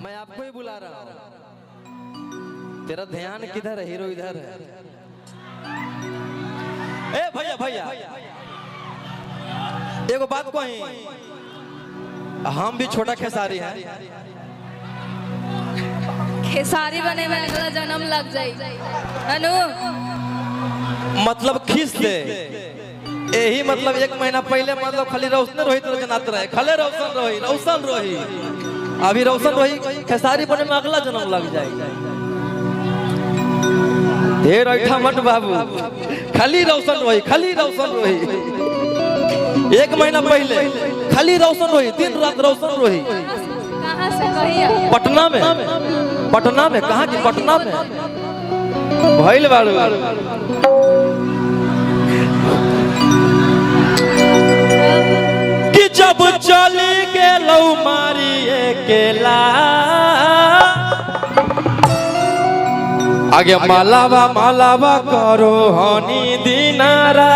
मैं आपको ही बुला रहा हूँ। तेरा ध्यान किधर है? हीरो इधर है। ए भैया भैया, एगो बात कही, हम भी छोटा खेसारी हैं। खेसारी बने में अगला जन्म लग जाए अनु। मतलब खींच दे यही, मतलब 1 महीना पहले मतलब खाली रोशन रोहित जनात रहे, खाली रोशन रोही। अभी रोशन रोही खेसारी बने में अगला जन्म लग जाएगा। ढेर ऐठा मत बाबू, खाली रोशन रोही। 1 महीना पहले खाली रोशन रोही, दिन रात रोशन रोही। कहाँ से कहिया? पटना में कहाँ की? पटना में भइल बाड़ू। कि जब चली गेलौ मारी अकेला, आगे मालावा करो हनी दिनारा।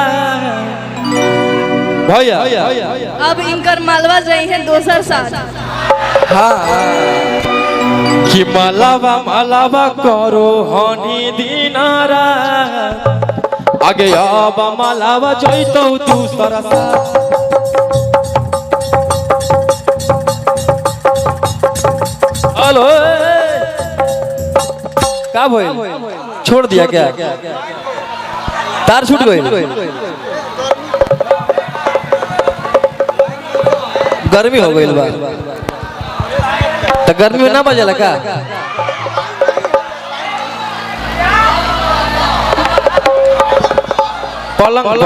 भैया अब इनकर मालवा जाई है दोसर साथ। हाँ कि मालावा करो हनी दिनारा, आगे अब मालावा जइतौ तू सरसा। हेलो, क्या भइल? छोड़ दिया क्या? तार छूट गई? गर्मी हो गई बा तो गर्मी में ना बजला का? पलंग पर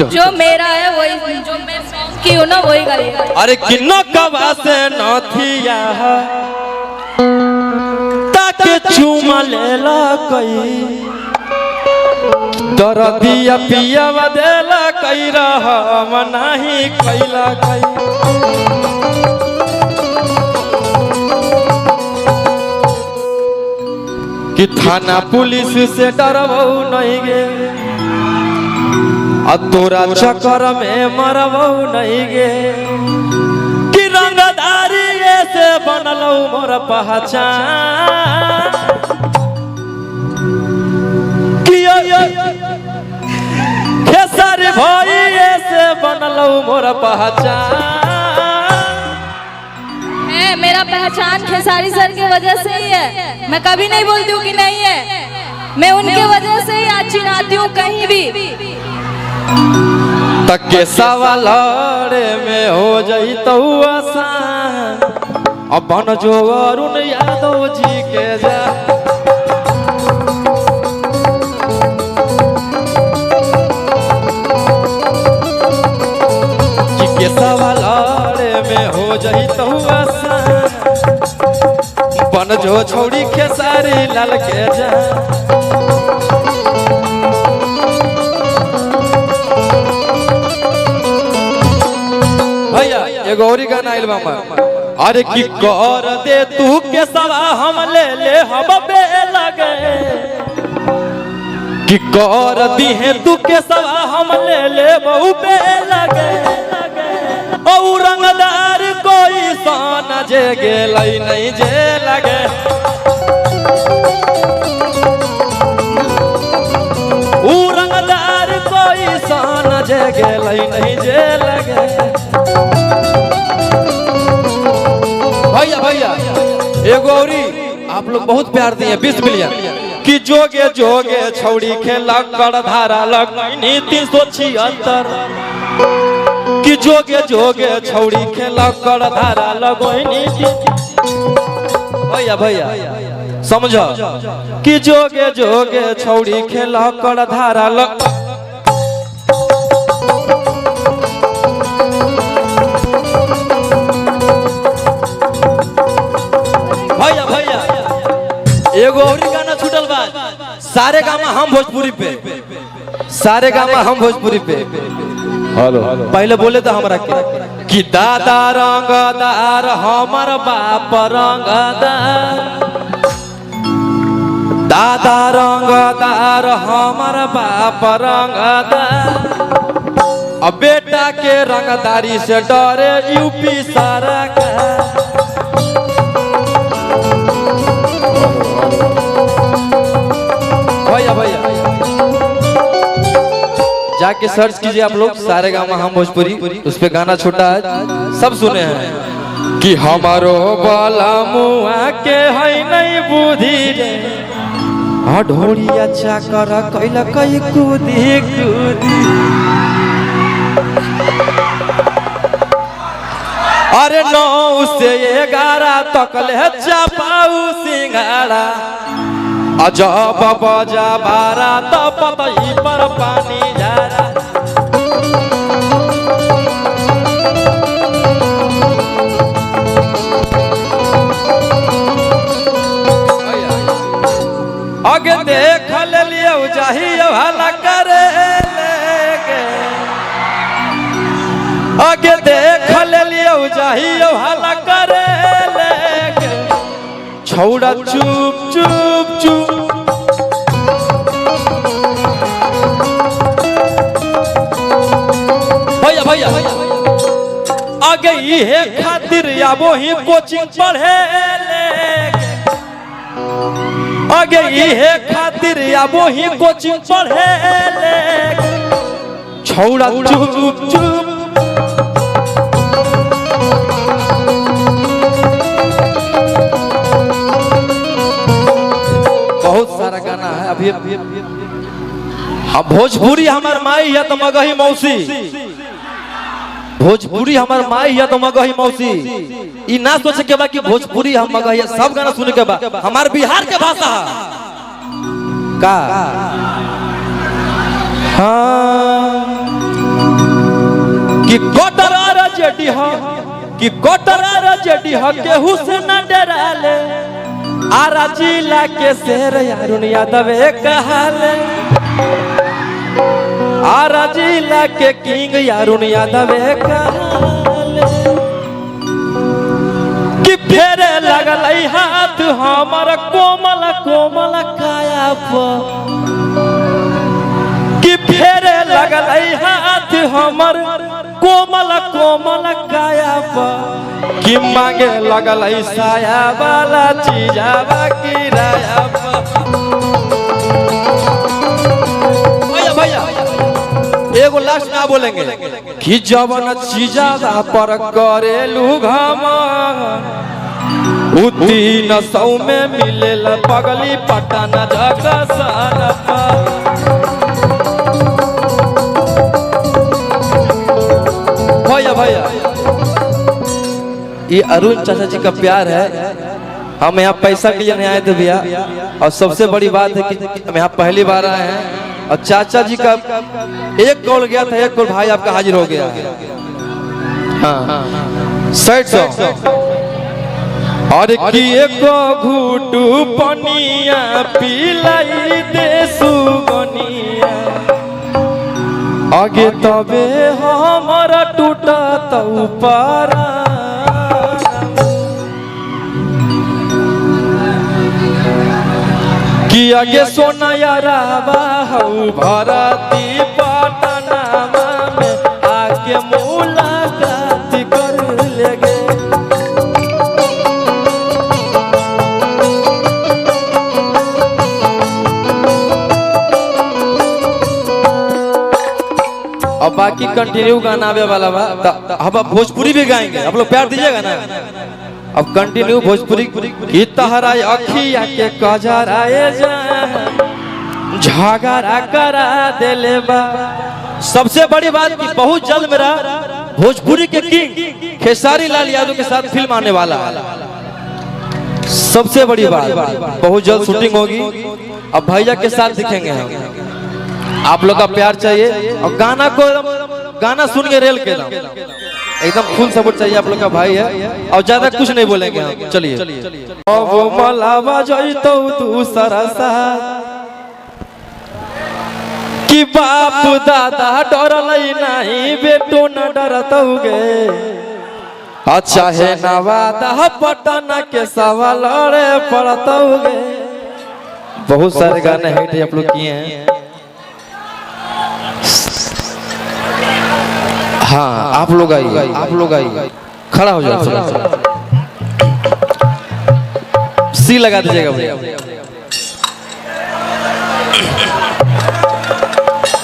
जो मेरा है वही, जो मैं की हूँ ना वही गाइए। अरे किन्नो कबा से नथिया ताके चुमा लेला कई, दरदिया पिया देला कई, रहा नहीं कैला कई। कि थाना पुलिस से डरबौ नहीं गे, आ तोरा चक्कर में मरबौ नहीं गे। कि रंगदारी से बनलौ मोर पहचान, कि खेसारी भइए से बनलौ मोर पहचान। है मेरा पहचान खेसारी सर के वजह से ही है। मैं कभी नहीं बोलती हूँ कि नहीं है, मैं उनके वजह से ही आज चिन्हाती हूँ कहीं भी। तक के सवाल में हो जइतौ आसान, अब बन जो अरुण यादव जी के जा। के सवाल में हो जइतौ आसान, बन जो छोड़ी खेसारी लाल के जा। भैया एगो और गाना आइल बा। अरे कि कर दे तू के सवा हम ले हम बे लगे, कि कर दी है तू के सवा हम ले बहु बे लगे। ओ रंगदार कोई सन जे गेलै नहीं जे लगे, ओ रंगदार कोई सन जे गेलै नहीं जे लगे। भैया एगो औरी आप लोग बहुत प्यार दिए 20 मिलियन। कि जोगे जोगे छौड़ी खेला कर धारा लगनी 376। कि जोगे जोगे छौड़ी खेला कर धारा लगनी। भैया समझो, कि जोगे जोगे छौड़ी खेला कर धारा लग। भैया एगो और गाना छूटल बा, सारे गामा हम भोजपुरी पे। हेलो पहले बोले तो हमरा के कि दादा रंगदार हमर बाप रंगदार, दादा रंगदार हमर बाप रंगदार। अब बेटा के रंगदारी से डरे यूपी सारा का। भैया भैया जाके सर्च कीजिए आप लोग, सारे गामा हम भोजपुरी, उस पे गाना छोटा है, सब सुने हैं कि हमारो बाला मुआ के है नहीं बुद्धि रे, ढोली अच्छा कर कैला कई कूदी कूदी। अरे 9 से 11 तक ले चपाऊ सिंघाड़ा, अजब बजा बारा तो पतई पर पानी जा रहा। आगे देख ले लियो चाहिए भला करे लेके, आगे देख ले लियो चाहिए भला करे लेके, छौड़ा चुप चुप चुप। भैया भैया आगे ये खातिर या वो ही कोचिंग पढ़े लेके, आगे ये खातिर या वो ही कोचिंग पढ़े लेके, छौड़ा चुप चुप। बहुत सारा गाना है अभी। अब भोजपुरी हमार माई है तो मगही मौसी, भोजपुरी हमार माई है तो मगही मौसी। ई ना सोचे के बा कि भोजपुरी हम मगही, सब गाना सुने के बा हमार बिहार के भाषा का। हाँ कि कोटरा जेडी हो, कि कोटरा जेडी हो केहू से न डराले, आरा जिला के शेर अरुण यादव कहाले, आरा जिला के किंग अरुण यादव कहाले, कि फेरे लगल हाथ हमर कोमल कोमल काया पर, कि फेरे लगल हाथ हमर कोमल कोमल काया पर, कि मांगे लगल साया वाला चीजावा किराया पर। भैया भैया एगो लास्ट ना बोलेंगे कि जवन चीजावा पर करेलू घमा, उ 300 में मिलेला पगली पटना जगह सारा पर। भैया भैया ये अरुण चाचा जी का प्यार है, हम यहाँ पैसा के लिए नहीं आए थे भैया, और सबसे बड़ी बात है कि हम यहाँ पहली बार आए हैं, और चाचा जी का एक कॉल गया था, एक कॉल भाई आपका हाजिर हो गया। हाँ साइड सॉन्ग और कि एक घूटू पनिया पिलाई दे सुगनिया, आगे तबे हमारा टूटा तो पारा, कि आगे सोना यारा बाहू भरती पटना में आके मुलाकात कर लेगे। अब बाकी कंटिन्यू गाना आवे वाला बा, हम भोजपुरी भी गाएंगे, आप लोग प्यार दीजिएगा ना। अब कंटिन्यू भोजपुरी की तहरा अखिया के कजराए झगड़ा करा देले बा। सबसे बड़ी बात कि बहुत जल्द मेरा भोजपुरी के किंग खेसारी लाल यादव के साथ फिल्म आने वाला है। सबसे बड़ी बात बहुत जल्द शूटिंग होगी, अब भैया के साथ दिखेंगे हम। आप लोग का प्यार चाहिए और गाना सुन के रेल के एकदम फुल सपोर्ट चाहिए आप लोग का भाई है, और ज्यादा कुछ नहीं बोलेंगे हम। चलिए अब मलावा जइतो दूसरा सा, कि बाप दादा डरलई नहीं बेटो न डरतौगे, अच्छा है नवादा पटना के सवाल पड़तौगे। बहुत सारे गाने हिट आप लोग किए हैं। हाँ आप लोग आइए, आप लोग आइए, खड़ा हो जाओ, सी लगा दीजिएगा भैया।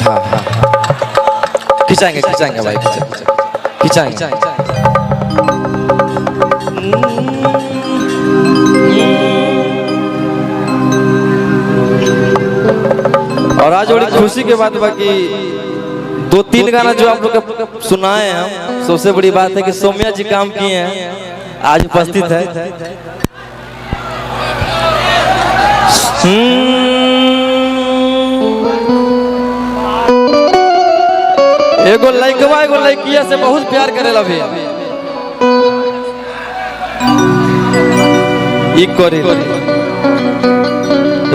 हाँ हाँ खिंचाएंगे खिंचाएंगे भाई, खिंचाएंगे। और आज बड़ी खुशी के बात बाकी 2-3 गाना जो आप लोग को सुनाए हम, सबसे बड़ी बात है कि सौम्या जी काम किए हैं, आज उपस्थित है। एगो लड़कवा एगो लड़किया से बहुत प्यार करेला भी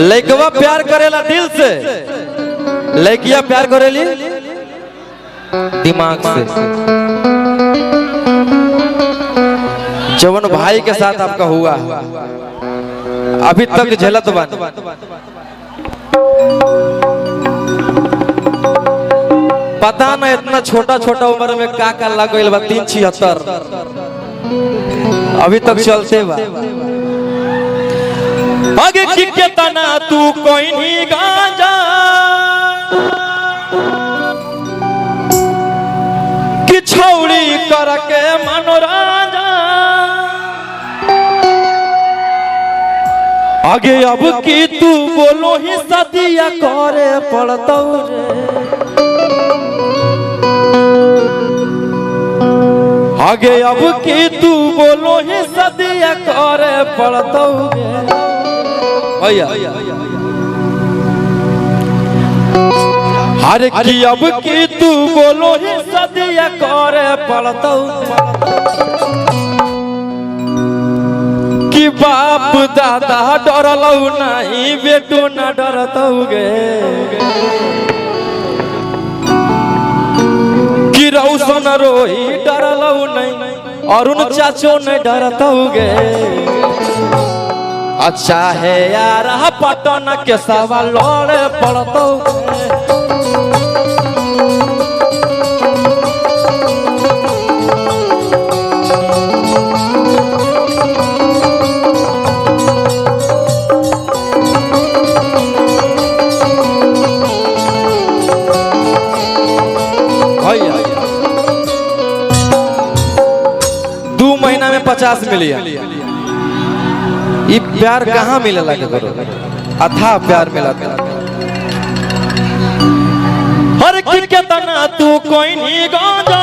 लड़कवा प्यार करेला दिल से, लड़किया प्यार करेली दिमाग से। जवन भाई के साथ आपका हुआ अभी तक झेलत बन, पता ना इतना छोटा छोटा उम्र में का लग गइल बा, 376 अभी तक चलते बा। आगे किके तना तू कोई नहीं गांजा कि छौड़ी करके मनोराजा, आगे अब की तू बोलो ही सदिया करे पड़तौ रे, आगे अब की तू बोलो ही सदिया करे पड़तौ रे भैया। हर की अब की तू बोलो ही सदिया करे पड़तौ कि बाप दादा डरलौ नहीं बेटो न डरतौ गे, कि रौशन रोही डरलौ नहीं अरुण चाचो न डरतौ गे। अच्छा है यार पटन के सवा लड़े पड़तौ भैया। 2 महीना में 50 मिलियन, ये प्यार कहाँ मिले लगे करो, अथा प्यार मिला। हर किके तना तू कोई नहीं गांजा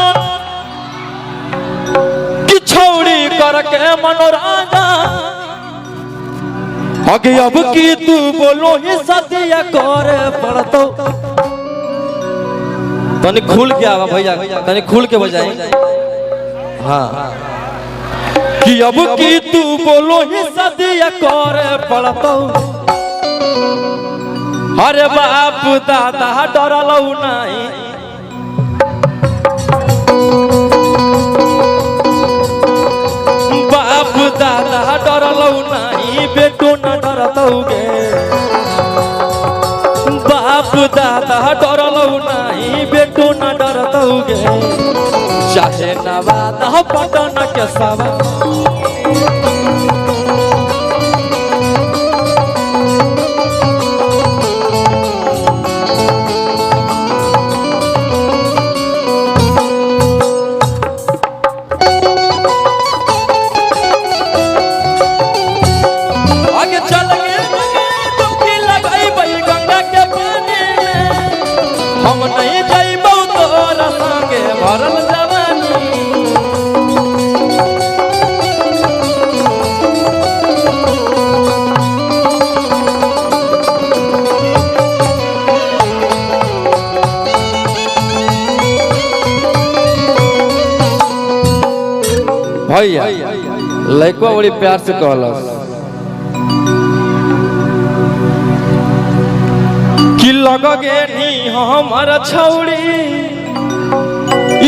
कि छौड़ी करके मनोराजा, आगे अब की तू बोलो ही सदिया करे पड़तौ। तनी खुल के आवा भैया, तनी खुल के बजाई। हाँ कि अब की तू बोलो ही सदिया करे पड़तौ, अरे बाप दादा डरलौ नहीं बाप दादा डरलौ नहीं बेटो न डरतौ गे, बाप दादा डरलौ नहीं बेटो न डरतौ गे। चाहे नवादा पटन के सवा आगे चल के डुबकी लगाई गंगा के पानी में, हम नहीं जाइबौ तोरा संगे भरल जवानी। भैया लड़का बड़ी प्यार से कहलस कि लगगे नी हमर छौड़ी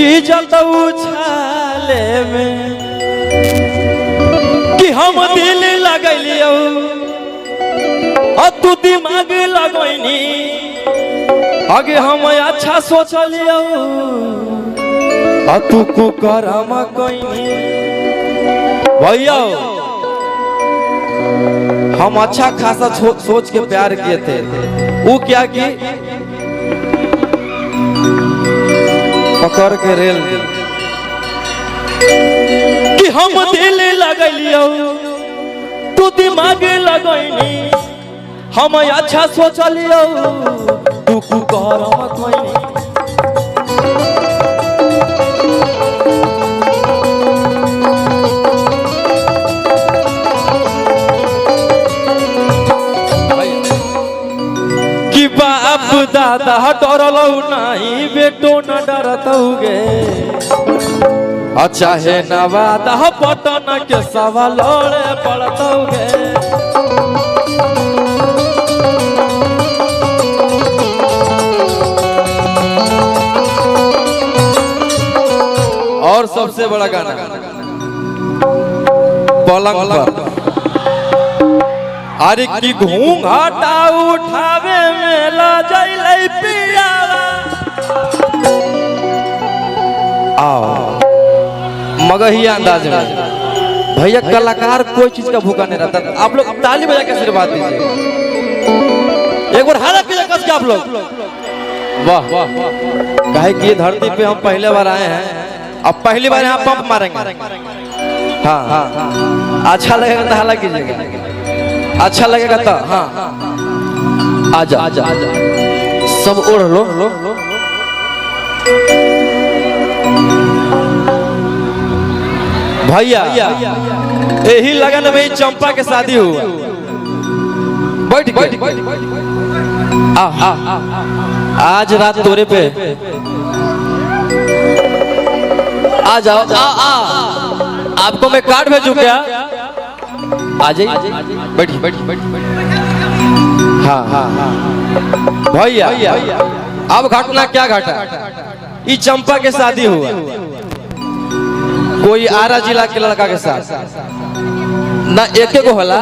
इज्जत उछाले में, कि हम दिल लगलियो और तू दिमाग लगैनी, आगे हम अच्छा सोचलियो तू कुकरम कहीं भैया हम अच्छा खासा सोच के प्यार किए थे, वो क्या कि पकड़ के रेल कि हम दिल लगलियो तू दिमाग लगैनी, हम अच्छा सोचलियो तू कुकरम कहीं। बाप दादा डरलो नहीं बेटो न डरतौगे, अच्छा है नवादा पटन के सवाल पड़तौगे। और सबसे बड़ा गाना पलंग पर अरे की घूंघटा उठावे में ला जाइले पियावा। आओ मगही अंदाज में भैया कलाकार कोई चीज का भूखा नहीं रहता। आप लोग ताली बजा के आशीर्वाद दीजिए, एक बार हाथ कीजिए कस के आप लोग। वाह वाह काहे कि धरती पे हम पहले बार आए हैं, अब पहली बार यहाँ पंप मारेंगे। हाँ हाँ अच्छा लगेगा तो हाला कीजिएगा, अच्छा लगेगा तो हाँ आजा आजा सब ओढ़ लो। भैया यही लगन में चंपा के शादी हुआ। बैठ आज रात तोरे पे आ जाओ। आपको मैं कार्ड भेजू क्या? आ जाइए बैठिए हाँ हाँ भैया अब घटना क्या घटा, ये चंपा के शादी हुआ कोई आरा जिला के लड़का के साथ ना, एक को होला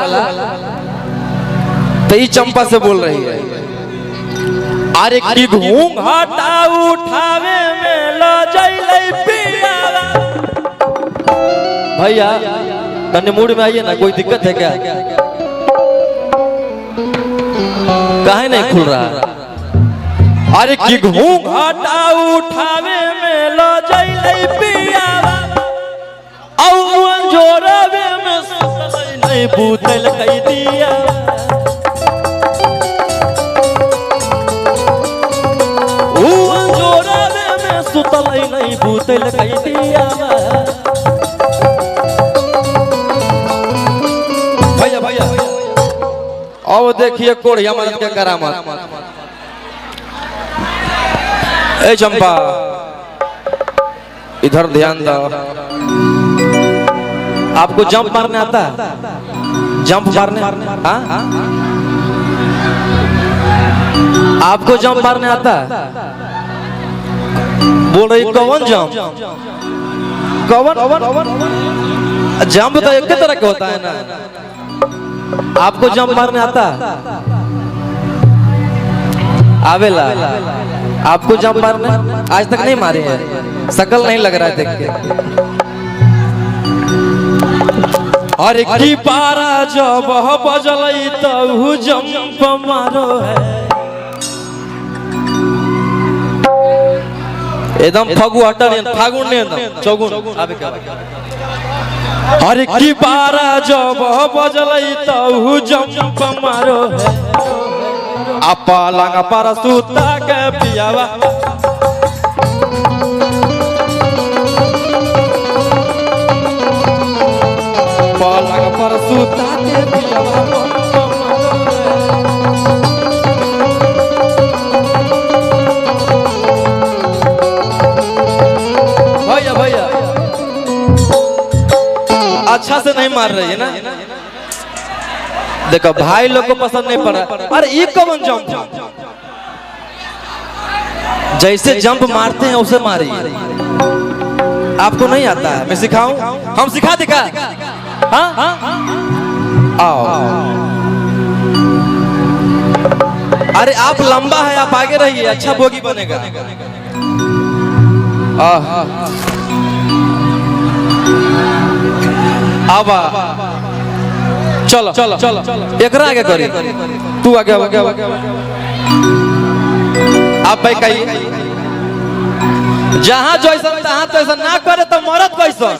तो ये चंपा से बोल रही है अरे की घूंघटा उठावे में ला जाइले पियावा। भैया तने मूड में आइए ना, कोई दिक्कत है क्या? काहे नहीं खुल रहा? अरे की घूंघटा उठावे में ला जाइले पियावा, औ अंजोरवे में सुतलै नहीं बूतल कई दिया। ओ अंजोरवे में सुतलै नहीं बूतल कई दिया। अब देखिए कोढ़िया मदद के करामत। ए चंपा इधर ध्यान दो, आपको जंप मारने आता है? जंप मारने हाँ? आपको जंप मारने आता है? बोल रही कौन जंप? कौन जंप तो एक तरह का होता है ना। आपको जंप मारने आता? आवेला आपको जंप मारने? आज तक नहीं मारे हैं, शकल नहीं लग रहा है देख के। अरे की पारा जब बजलई तहु जंप मारो है, एकदम फगुआ फागुन ने चौगुन आवे क्या? अरे की बारा जब बजलई तहु जंप मारो है, आपा लंगा पर सुता के पियावा। पलंग पर सुता के पियावा भैया अच्छा से नहीं मार रही है ना। देखो भाई लोग को पसंद नहीं पड़ा। अरे ये कौन जंप? जैसे जंप मारते हैं उसे मारिए। आपको नहीं आता है? मैं सिखाऊं? हम सिखा दिखा। हाँ आओ। अरे आप लंबा है, आप आगे रहिए, अच्छा बोगी बनेगा। आवा चलो चलो चलो एकरा आगे करी तू आगे आगे आप भाई कही जहां जैसा तहां तो ऐसा ना करे तो मरद कैसा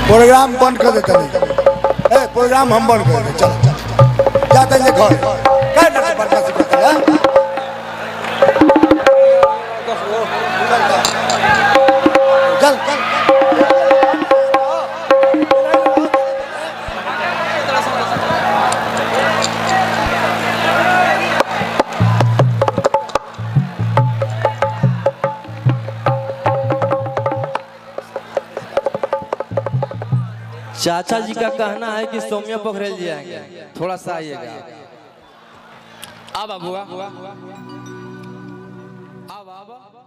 प्रोग्राम बंद कर देते नहीं प्रोग्राम हम बंद कर देते चलो जाते हैं घर क्या डर से बर्दाश्त करते हैं चल चाचा जी का कहना है कि सौम्या पोखरेल जी आएंगे थोड़ा सा आइएगा अब बाबू अब